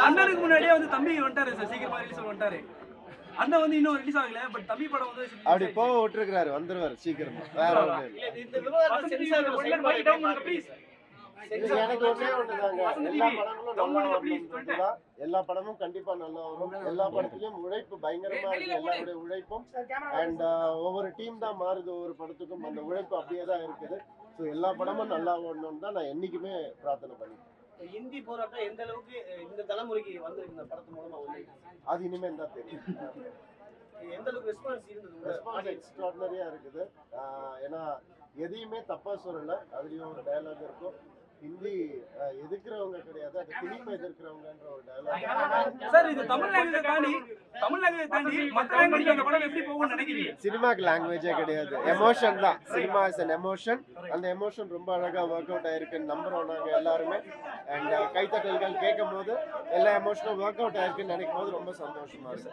அண்ணனுக்கு முன்னாடியே வந்து தம்பி வந்துட்டாரு சார், சீக்கிரமா ரிலீஸ் வந்துட்டாரு. அண்ணன் வந்து இன்னும் ரிலீஸ் ஆகல, பட் தம்பி படம் வந்து அப்படி போக விட்டுருக்காரு, வந்துருவாரு சீக்கிரமா. வேற ஒண்ணு இந்த விவாதத்தை சென்சார் எனக்கு ஒண்ணே ஒண்ணுதாங்க, எல்லா படங்களும் நல்லா வரணும்ன்றதுதான். எல்லா படமும் கண்டிப்பா நல்லா வரும். எல்லா படத்துலயும் உழைப்பு பயங்கரமா இருக்கு, எல்லாருடைய உழைப்பும். அண்ட் ஒவ்வொரு டீம் தான் மாறுது, ஒவ்வொரு படத்துக்கும் அந்த உழைப்பு அப்படியே தான் இருக்குது. ஸோ எல்லா படமும் நல்லா ஓடணும்னு தான் நான் என்னைக்குமே பிரார்த்தனை பண்ணிக்கிறேன். ஹிந்தி போராட்டம் எந்த அளவுக்கு இந்த தலைமுறைக்கு வந்து இந்த படத்து மூலமா வந்து அது இனிமேல் தான் தெரியும். எந்த அளவுக்கு ரெஸ்பான்ஸ் இருந்தது? ரெஸ்பான்ஸ் எக்ஸ்ட்ராடனரியா இருக்குது. ஏன்னா எதையுமே தப்பா சொல்லல, அதுலயும் ஒரு டயலாக் இருக்கும். ஹிந்தி எதிர்க்கிறவங்க கிடையாது, அது திணிப்பை எதிர்க்கிறவங்கன்ற ஒரு டயலாக். சார் இது தமிழ் லாங்குவேஜ் தாண்டி மற்ற லாங்குவேஜ் அந்த படம் எப்படி போகும்னு நினைக்கிறீங்க? சினிமாக்கு லாங்குவேஜே கிடையாது, எமோஷன் தான். Cinema is an emotion. அந்த எமோஷன் ரொம்ப அழகா ஒர்க் அவுட் ஆயிருக்குன்னு நம்புறோம் நாங்க எல்லாருமே. அண்ட் கைத்தட்டல்கள் கேட்கும் போது எல்லா எமோஷனும் ஒர்க் அவுட் ஆயிருக்குன்னு நினைக்கும் போது ரொம்ப சந்தோஷமா இருக்கு.